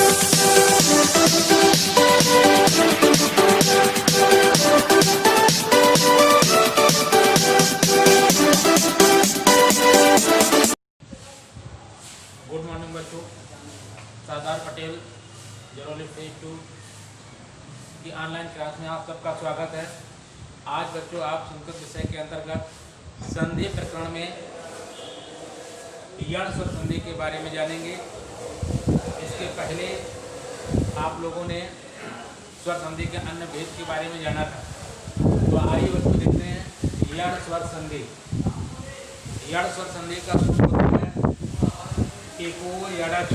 Good morning बच्चों, Sardar Patel Jaroli phase 2 की online class में आप सबका स्वागत है। आज बच्चों आप संस्कृत विषय के अंतर्गत संधि प्रकरण में यण स्वर संधि के बारे में जानेंगे। इसके पहले आप लोगों ने स्वर संधि के अन्य भेद के बारे में जाना था, तो आइए बच्चों देखते हैं यण स्वर संधि। यण स्वर संधि का सूत्र है एको यड़च।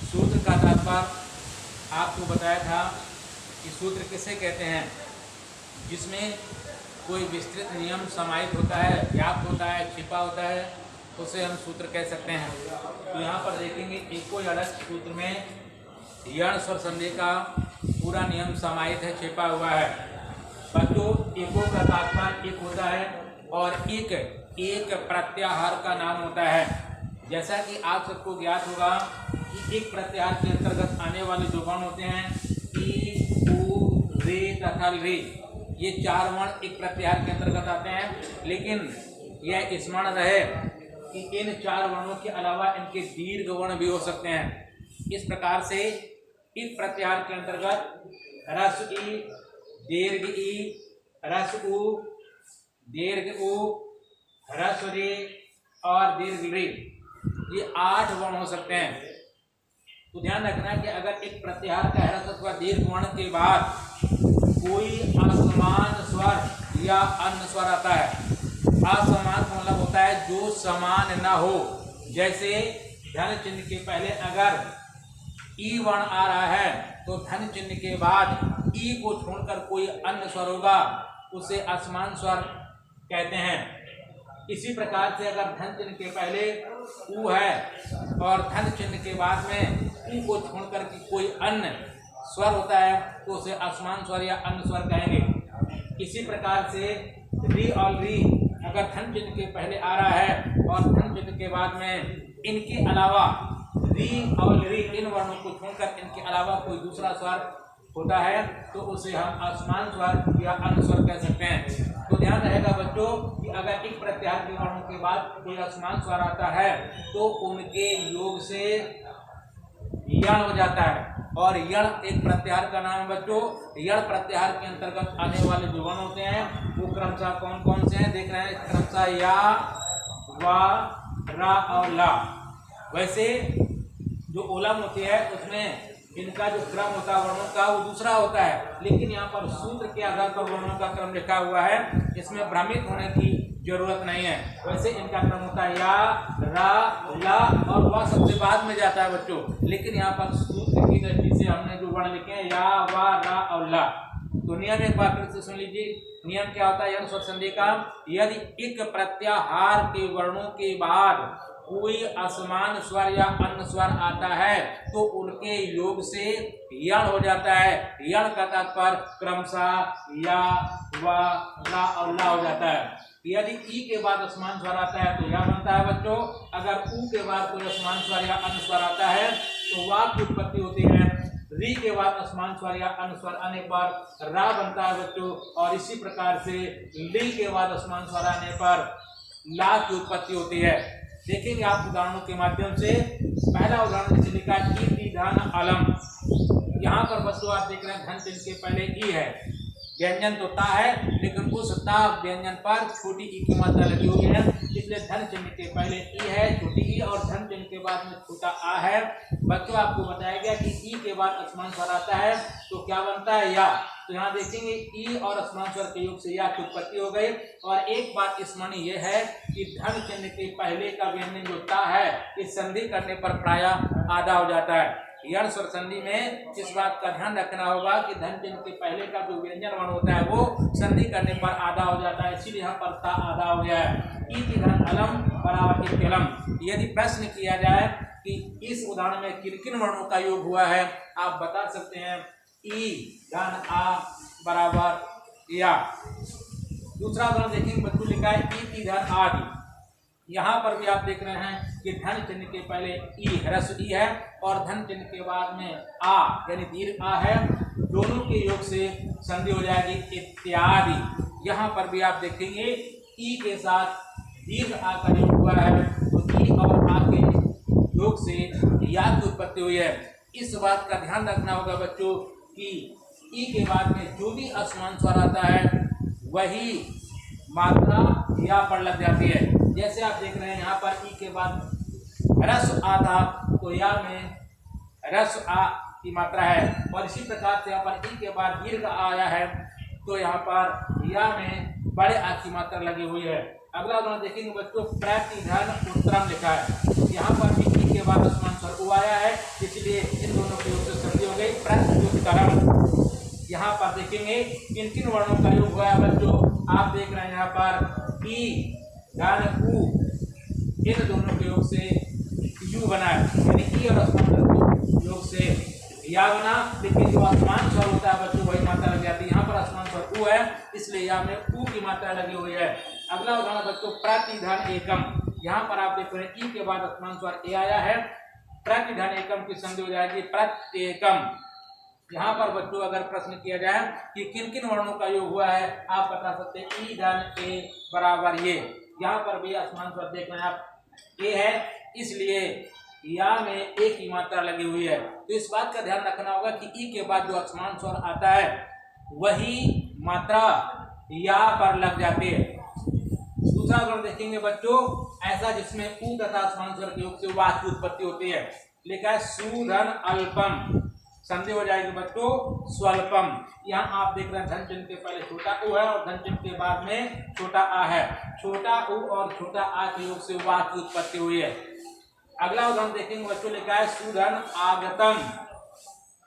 सूत्र का तात्पर्य आपको बताया था कि सूत्र किसे कहते हैं, जिसमें कोई विस्तृत नियम समाहित होता है, व्याप्त होता है, छिपा होता है, उसे हम सूत्र कह सकते हैं। तो यहाँ पर देखेंगे एको यड़च सूत्र में यण स्वर संधि का पूरा नियम समाहित है, छिपा हुआ है। बच्चों एको का तात्पर्य एक होता है और एक प्रत्याहार का नाम होता है। जैसा कि आप सबको ज्ञात होगा कि एक प्रत्याहार के अंतर्गत आने वाले जो वर्ण होते हैं ई, उ, रे तथा रे, ये चार वर्ण एक प्रत्याहार के अंतर्गत आते हैं। लेकिन यह स्मरण रहे कि इन चार वर्णों के अलावा इनके दीर्घ वर्ण भी हो सकते हैं। इस प्रकार से एक प्रत्याहार के अंतर्गत रस ई, दीर्घ ई, रस उ, दीर्घ उ, रस रे और दीर्घ रे, ये 8 वर्ण हो सकते हैं। तो ध्यान रखना कि अगर एक प्रत्याहार का ह्रस्व अथवा दीर्घ वर्ण के बाद कोई असमान स्वर या अन्य स्वर आता है, असमान का मतलब होता है जो समान ना हो। जैसे धन चिन्ह के पहले अगर ई वर्ण आ रहा है तो धन चिन्ह के बाद ई को छोड़कर कोई अन्य स्वर होगा, उसे असमान स्वर कहते हैं। इसी प्रकार से अगर धन चिन्ह के पहले उ है और धन चिन्ह के बाद में उ को छोड़कर के कोई अन्य स्वर होता है तो उसे असमान स्वर या अन्य स्वर कहेंगे। इसी प्रकार से री और री अगर धन चिन्ह के पहले आ रहा है और धन चिन्ह के बाद में इनके अलावा री और री, इन वर्णों को छोड़कर इनके अलावा कोई दूसरा स्वर होता है तो उसे हम असमान स्वर या अन्य स्वर कह सकते हैं। तो ध्यान रहेगा बच्चों कि अगर एक प्रत्याहार के वर्णों के बाद कोई असमान स्वर आता है तो उनके योग से यण हो जाता है। और यण एक प्रत्याहार का नाम है बच्चों। यण प्रत्याहार के अंतर्गत आने वाले जो वर्ण होते हैं वो क्रमशः कौन कौन से हैं, देख रहे हैं, क्रमशः या, वा, रा और ला। वैसे जो ओलम होती है उसमें इनका जो क्रम होता है वर्णों का वो दूसरा होता है, लेकिन यहाँ पर सूत्र के आधार पर वर्णों का क्रम लिखा हुआ है, इसमें भ्रमित होने की जरूरत नहीं है। वैसे इनका क्रम होता है या, रा, ला और वह सबसे बाद में जाता है बच्चों। लेकिन यहाँ पर सूत्र की दृष्टि से हमने जो वर्ण लिखे हैं या, वा, रा और ला। तो नियम एक बार फिर से सुन लीजिए। नियम क्या होता है यण स्वर संधि का, यदि एक प्रत्याहार के वर्णों के बाद कोई असमान स्वर या अन्य स्वर आता है तो उनके योग से यण हो जाता है। यण का तात्पर्य क्रमशः या, वा, रा और ला हो जाता है। यदि ई के बाद असमान स्वर आता है तो या बनता है बच्चों। अगर उ के बाद कोई असमान स्वर या अन्य स्वर आता है तो वा की उत्पत्ति होती है। री के बाद असमान स्वर या अन्य स्वर आने पर रा बनता है बच्चों। और इसी प्रकार से ली के बाद असमान स्वर आने पर ला की उत्पत्ति होती है। देखेंगे आप उदाहरणों के माध्यम से। पहला उदाहरण जैसे लिखा ई, धन, अलम। यहाँ पर बच्चों आप देख रहे हैं धन चिन्ह के पहले ई है, व्यंजन तो ता है लेकिन उस ता व्यंजन पर छोटी ई की मात्रा लगी हुई है, इसलिए धन चिन्ह के पहले ई है छोटी ई और धन चिन्ह के बाद में छोटा आ है। बच्चों आपको बताया गया कि ई के बाद असमान स्वर आता है तो क्या बनता है या। तो यहाँ देखेंगे ई और असमान स्वर के योग से या की उत्पत्ति हो गई। और एक बात स्मरणीय यह है कि धन चिन्ह के पहले का व्यंजन जो ता है इस संधि करने पर प्रायः आधा हो जाता है। यण स्वर संधि में इस बात का ध्यान रखना होगा कि धन चिन्ह के पहले का जो व्यंजन वर्ण होता है वो संधि करने पर आधा हो जाता है, इसीलिए यहाँ पर ता आधा हो गया है। ई, धन, अलम बराबर तिलम। यदि प्रश्न किया जाए कि इस उदाहरण में किन किन वर्णों का योग हुआ है, आप बता सकते हैं ई, धन, आ बराबर या। दूसरा उदाहरण देखेंगे बच्चों लिखा है ई, धन, आदि। यहाँ पर भी आप देख रहे हैं कि धन चिन्ह के पहले ई ह्रस्व ई है और धन चिन्ह के बाद में आ यानी दीर्घ आ है, दोनों के योग से संधि हो जाएगी इत्यादि। यहाँ पर भी आप देखेंगे ई के साथ दीर्घ आ का योग हुआ है तो ई और आ के योग से या की उत्पत्ति हुई है। इस बात का ध्यान रखना होगा बच्चों कि ई के बाद में जो भी असमान स्वर आता है वही मात्रा या पर लग जाती है। जैसे आप देख रहे हैं यहाँ पर ई के बाद ह्रस्व आ था तो या में ह्रस्व आ की मात्रा है, और इसी प्रकार से यहाँ पर ई के बाद दीर्घ आया है तो यहाँ पर या में बड़े आ की मात्रा लगी हुई है। अगला उदाहरण देखेंगे बच्चों, प्रतिधन उत्तरम लिखा है। यहाँ पर भी ई के बाद असमान स्वर उ आया है, इसलिए इन दोनों के योग से संधि हो गई प्रतिधन। यहाँ पर देखेंगे किन किन वर्णों का योग हुआ है बच्चों, आप देख रहे हैं यहाँ पर ई धन उ, इन दोनों के योग से यू बना है, यानी ई और असमान स्वर योग से या बना, लेकिन जो असमान स्वर होता है बच्चों वही मात्रा लग जाती है। यहाँ पर असमान स्वर उ है इसलिए या में उ की मात्रा लगी हुई है। अगला उदाहरण बच्चों प्रतिधन एकम। यहाँ पर आप देख रहे हैं ई के बाद असमान स्वर ए आया है, प्रतिधन एकम की संधि हो जाएगी प्रत्येकम। यहाँ पर बच्चों अगर प्रश्न किया जाए कि किन किन वर्णों का योग हुआ है, आप बता सकते हैं ई धन ए बराबर ये। यहाँ पर भी असमान स्वर देख रहे हैं आप ए है, इसलिए या में ए की मात्रा लगी हुई है। तो इस बात का ध्यान रखना होगा कि ई के बाद जो असमान स्वर आता है वही मात्रा या पर लग जाती है। दूसरा उदाहरण देखेंगे बच्चों, ऐसा जिसमें उ तथा असमान स्वर के योग से वाक्य की उत्पत्ति होती है। लिखा है सुधन अल्पम, संधि हो जाएगी बच्चों स्वल्पम। यहाँ आप देख रहे हैं धन चिन्ह के पहले छोटा उ है और धन चिन्ह के बाद में छोटा आ है। छोटा उ और छोटा आ के योग से वाक्य की उत्पत्ति हुई है। अगला उदाहरण देखेंगे बच्चों, लिखा है सुधन आगतम।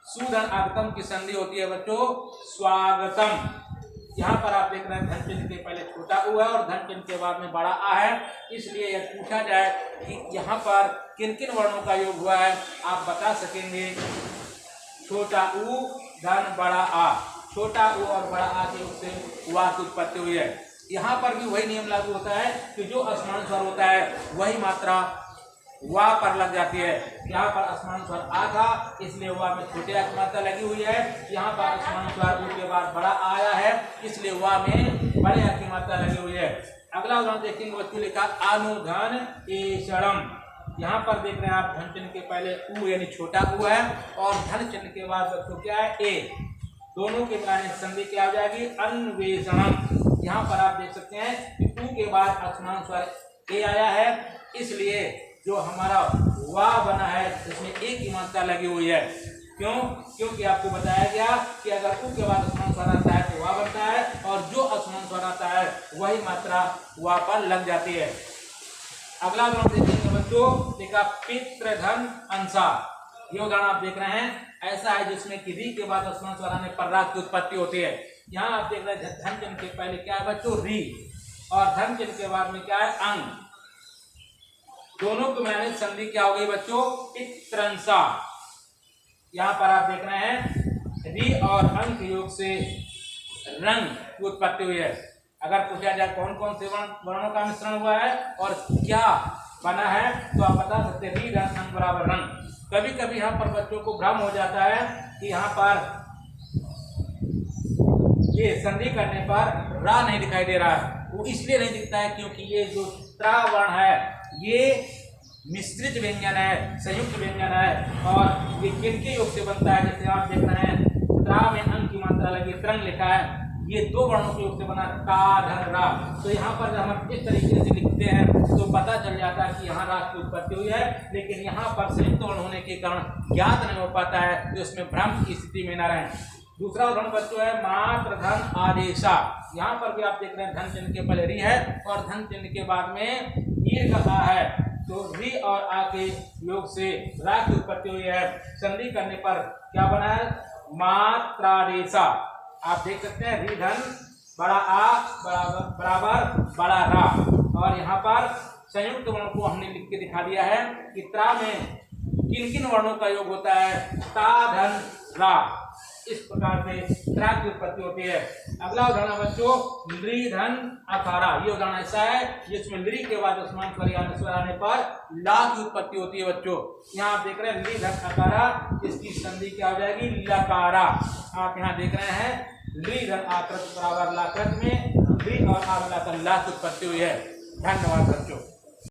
सुधन आगतम की संधि होती है बच्चों स्वागतम। यहाँ पर आप देख रहे हैं धन चिन्ह के पहले छोटा उ है और धन चिन्ह के बाद में बड़ा आ है, इसलिए यह पूछा जाए कि यहाँ पर किन किन वर्णों का योग हुआ है, आप बता सकेंगे छोटा उ धन बड़ा आ। छोटा उ और बड़ा आ के योग से वाक्य की उत्पत्ति हुई है। यहाँ पर भी वही नियम लागू होता है कि जो असमान स्वर होता है वही मात्रा वा पर लग जाती है। यहाँ पर असमान स्वर आ था इसलिए वा में छोटे आ की मात्रा लगी हुई है। यहाँ पर असमान स्वर उ के बाद बड़ा आया है इसलिए वा में बड़े आ की मात्रा लगी हुई है। अगला उदाहरण देखेंगे बच्चों, लिखा अनुधन एषणम। यहाँ पर देख रहे हैं आप धन चिन्ह के पहले उ यानी छोटा उ है और धन चिन्ह के बाद बच्चों क्या है ए, दोनों के मिलाने से संधि क्या हो जाएगी अन्वेषणम। यहाँ पर आप देख सकते हैं कि उ के बाद असमान स्वर ए आया है, इसलिए जो हमारा वा बना है इसमें ए की मात्रा लगी हुई है। क्यों? क्योंकि आपको बताया गया कि अगर उ के बाद असमान स्वर आता है तो वा बनता है और जो असमान स्वर आता है वही मात्रा वा पर लग जाती है। अगला उदाहरण देखेंगे बच्चों, लिखा पितृधन अंसा। ये उदाहरण आप देख रहे हैं, ऐसा है जिसमें कि री के बाद असमान स्वर आने पर रा की उत्पत्ति होती है। यहाँ आप देख रहे हैं धन चिन्ह के पहले क्या है बच्चों री और धन चिन्ह के बाद में क्या है अंग, दोनों को मिलाने से संधि क्या हो गई बच्चों पितृंसा। यहाँ पर आप देख रहे हैं री और अंग के योग से रंग की उत्पत्ति हुई है। अगर पूछा जाए कौन कौन से वर्णों का मिश्रण हुआ है और क्या बना है तो आप बता सकते हैं री रंग अंग बराबर रंग। कभी कभी यहाँ पर बच्चों को भ्रम हो जाता है कि यहाँ पर ये संधि करने पर रा नहीं दिखाई दे रहा है। वो इसलिए नहीं दिखता है क्योंकि ये जो त्रा वर्ण है ये मिश्रित व्यंजन है, संयुक्त व्यंजन है और ये किनके योग से बनता है। जैसे आप देख रहे हैं त्रा में अंग की मात्रा लगी, त्रंग लिखा है, ये दो वर्णों के योग से बना का धन रा। तो यहाँ पर जब हम इस तरीके से लिखते हैं तो पता चल जाता है कि यहाँ रा की उत्पत्ति हुई है, लेकिन यहाँ पर संयुक्त वर्ण होने के कारण ज्ञात नहीं हो पाता है, तो इसमें भ्रम की स्थिति में न रहें। दूसरा उदाहरण बच्चों है मात्र धन आदेशा। यहाँ पर भी आप देख रहे हैं धन चिन्ह के पहले री है और धन चिन्ह के बाद में दीर्घ आ है, तो री और आ के योग से रा की उत्पत्ति हुई है। संधि करने पर क्या बना है मात्रादेशा। आप देख सकते हैं री धन बड़ा आ बराबर बड़ा रा, और यहाँ पर संयुक्त वर्ण को हमने लिख के दिखा दिया है कि त्रा में किन किन वर्णों का योग होता है ता धन रा। इस प्रकार से त्रा की उत्पत्ति होती है। अगला उदाहरण बच्चों नृ धन अकारा। ये उदाहरण ऐसा है जिसमें नृ के बाद उस्मान स्वर या स्वर आने पर ला की उत्पत्ति होती है बच्चों। यहाँ आप देख रहे हैं नृ धन अकारा, इसकी संधि क्या हो जाएगी लकारा। आप यहाँ देख रहे हैं नृ धन आकृत बराबर लाकृत में नृ और आगला ला की उत्पत्ति हुई है। धन्यवाद बच्चों।